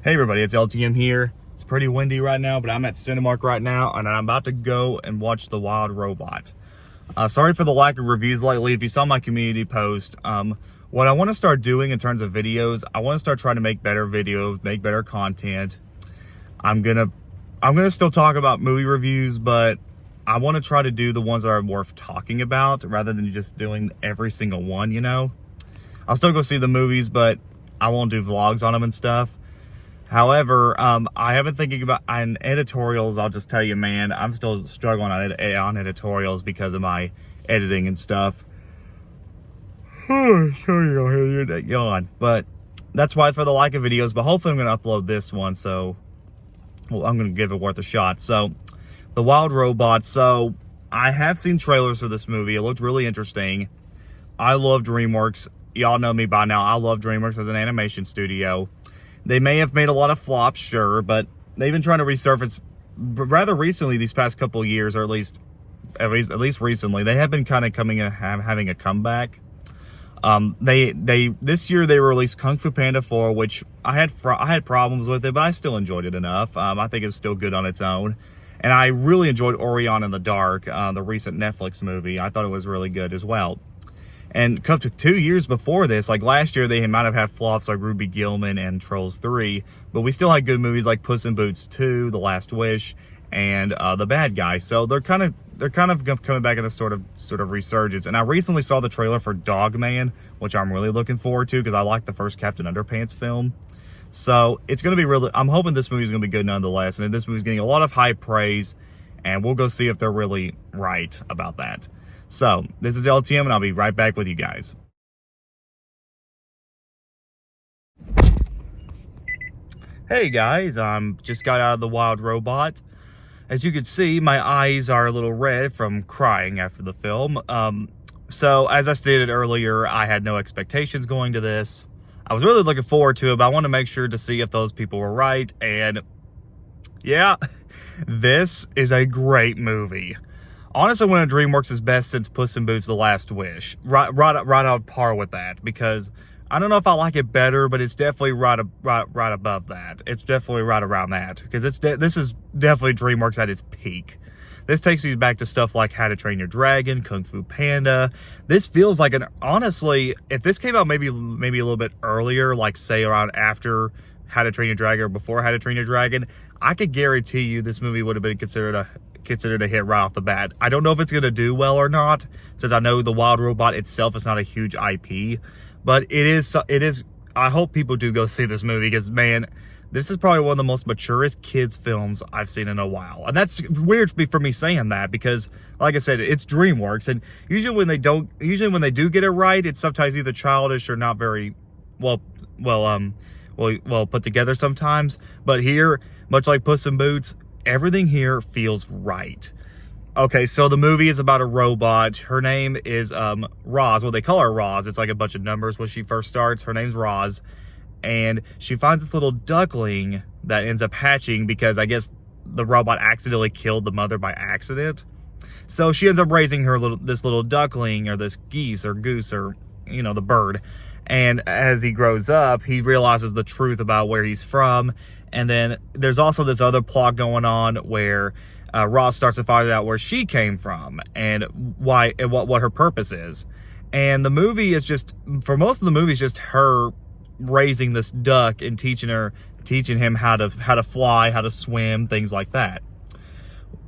Hey everybody, it's LTM here. It's pretty windy right now, but I'm at Cinemark right now, and I'm about to go and watch The Wild Robot. Sorry for the lack of reviews lately. If you saw my community post, what I want to start doing in terms of videos, I want to start trying to make better videos, make better content. I'm gonna still talk about movie reviews, but I want to try to do the ones that are worth talking about rather than just doing every single one, you know? I'll still go see the movies, but I won't do vlogs on them and stuff. However, I have been thinking about on editorials. I'll just tell you, man, I'm still struggling on editorials because of my editing and stuff. Sorry, I'll hear that yawn. But that's why for the like of videos. But hopefully, I'm going to upload this one. So, well, I'm going to give it worth a shot. So, The Wild Robot. So, I have seen trailers for this movie. It looked really interesting. I love DreamWorks. Y'all know me by now. I love DreamWorks as an animation studio. They may have made a lot of flops, sure, but they've been trying to resurface rather recently these past couple of years, or at least recently. They have been kind of having a comeback. This year they released Kung Fu Panda 4, which I had problems with it, but I still enjoyed it enough. I think it's still good on its own. And I really enjoyed Orion in the Dark, the recent Netflix movie. I thought it was really good as well. And up to 2 years before this, like last year, they might have had flops like Ruby Gillman and Trolls 3, but we still had good movies like Puss in Boots 2, The Last Wish, and The Bad Guy. So they're kind of coming back in a sort of resurgence. And I recently saw the trailer for Dogman, which I'm really looking forward to because I like the first Captain Underpants film. So it's going to be really, I'm hoping this movie is going to be good nonetheless. And this movie's getting a lot of high praise, and we'll go see if they're really right about that. So, this is LTM, and I'll be right back with you guys. Hey guys, just got out of The Wild Robot. As you can see, my eyes are a little red from crying after the film. So, as I stated earlier, I had no expectations going to this. I was really looking forward to it, but I wanted to make sure to see if those people were right, and yeah, this is a great movie. Honestly, one of DreamWorks' best since Puss in Boots: The Last Wish. Right on par with that, because I don't know if I like it better, but it's definitely right above that. It's definitely right around that, because this is definitely DreamWorks at its peak. This takes you back to stuff like How to Train Your Dragon, Kung Fu Panda. This feels like honestly, if this came out maybe a little bit earlier, like say around after How to Train Your Dragon or before How to Train Your Dragon, I could guarantee you this movie would have been considered a hit right off the bat. I don't know if it's going to do well or not, since I know The Wild Robot itself is not a huge IP, but it is. I hope people do go see this movie, because man, this is probably one of the most maturest kids films I've seen in a while. And that's weird for me saying that, because like I said, it's DreamWorks, and usually when they do get it right, it's sometimes either childish or not very well put together sometimes. But here, much like Puss in Boots, everything here feels right. Okay, so the movie is about a robot. Her name is Roz. Well, they call her Roz. It's like a bunch of numbers when she first starts. Her name's Roz. And she finds this little duckling that ends up hatching because I guess the robot accidentally killed the mother by accident. So she ends up raising this little duckling, or this geese or goose, or you know, the bird. And as he grows up, he realizes the truth about where he's from. And then there's also this other plot going on where Roz starts to find out where she came from and why and what her purpose is. And the movie is just, for most of the movie, is just her raising this duck and teaching him how to fly, how to swim, things like that.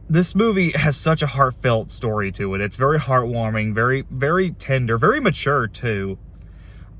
This movie has such a heartfelt story to it. It's very heartwarming, very, very tender, very mature too.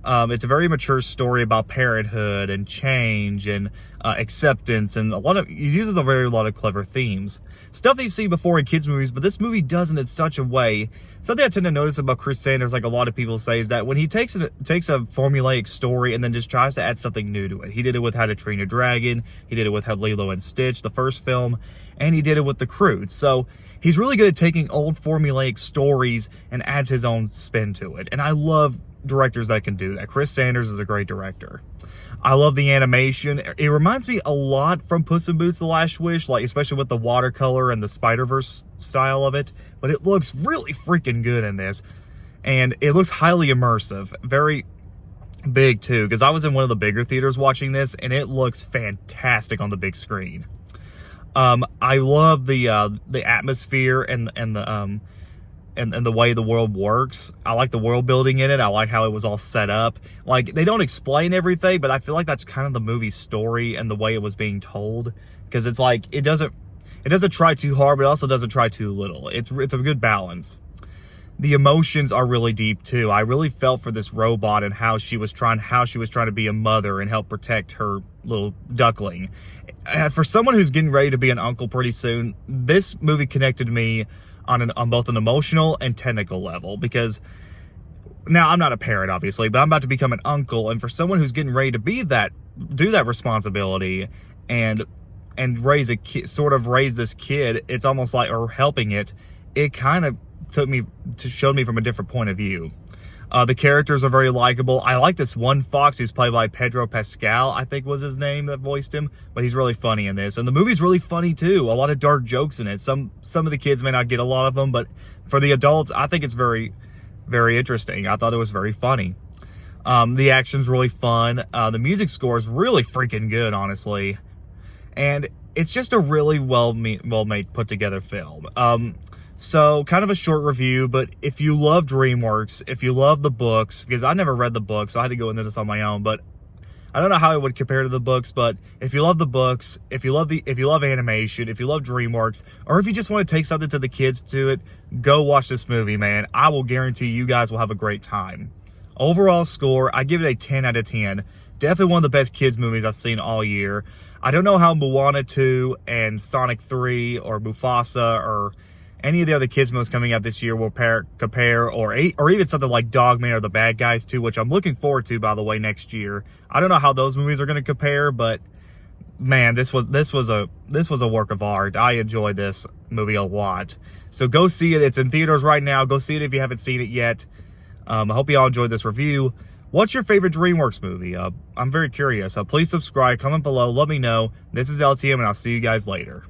It's a very mature story about parenthood and change and acceptance, and it uses a lot of clever themes. Stuff that you've seen before in kids' movies, but this movie does it in such a way. Something I tend to notice about Chris Sanders, like a lot of people say, is that when he takes a formulaic story and then just tries to add something new to it. He did it with How to Train Your Dragon, he did it with Lilo and Stitch, the first film, and he did it with The Croods. So he's really good at taking old formulaic stories and adds his own spin to it. And I love directors that can do that. Chris Sanders is a great director. I love the animation. It reminds me a lot from Puss in Boots: The Last Wish, like especially with the watercolor and the Spider-Verse style of it. But it looks really freaking good in this, and it looks highly immersive. Big too, because I was in one of the bigger theaters watching this, and it looks fantastic on the big screen. I love the atmosphere and the way the world works. I like the world building in it. I like how it was all set up. Like, they don't explain everything, but I feel like that's kind of the movie's story and the way it was being told, because it's like it doesn't try too hard, but it also doesn't try too little. It's a good balance. The emotions are really deep too. I really felt for this robot and how she was trying to be a mother and help protect her little duckling. For someone who's getting ready to be an uncle pretty soon, this movie connected me on both an emotional and technical level, because now I'm not a parent obviously, but I'm about to become an uncle, and for someone who's getting ready to do that responsibility and raise a kid, sort of raise this kid, it's almost like, or helping it kind of showed me from a different point of view. The characters are very likable. I like this one fox who's played by Pedro Pascal, I think was his name, that voiced him, but he's really funny in this. And the movie's really funny too. A lot of dark jokes in it. Some of the kids may not get a lot of them, but for the adults, I think it's very, very interesting. I thought it was very funny. The action's really fun. The music score is really freaking good, honestly. And it's just a really well-made, put-together film. So, kind of a short review, but if you love DreamWorks, if you love the books, because I never read the books, so I had to go into this on my own, but I don't know how it would compare to the books, but if you love the books, if you love animation, if you love DreamWorks, or if you just want to take something to the kids to it, go watch this movie, man. I will guarantee you guys will have a great time. Overall score, I give it a 10 out of 10. Definitely one of the best kids movies I've seen all year. I don't know how Moana 2 and Sonic 3 or Mufasa or any of the other kids movies coming out this year will compare, or even something like Dogman or The Bad Guys 2, which I'm looking forward to, by the way, next year. I don't know how those movies are going to compare, but man, this was a work of art. I enjoyed this movie a lot. So go see it. It's in theaters right now. Go see it if you haven't seen it yet. I hope you all enjoyed this review. What's your favorite DreamWorks movie? I'm very curious. Please subscribe, comment below, let me know. This is LTM, and I'll see you guys later.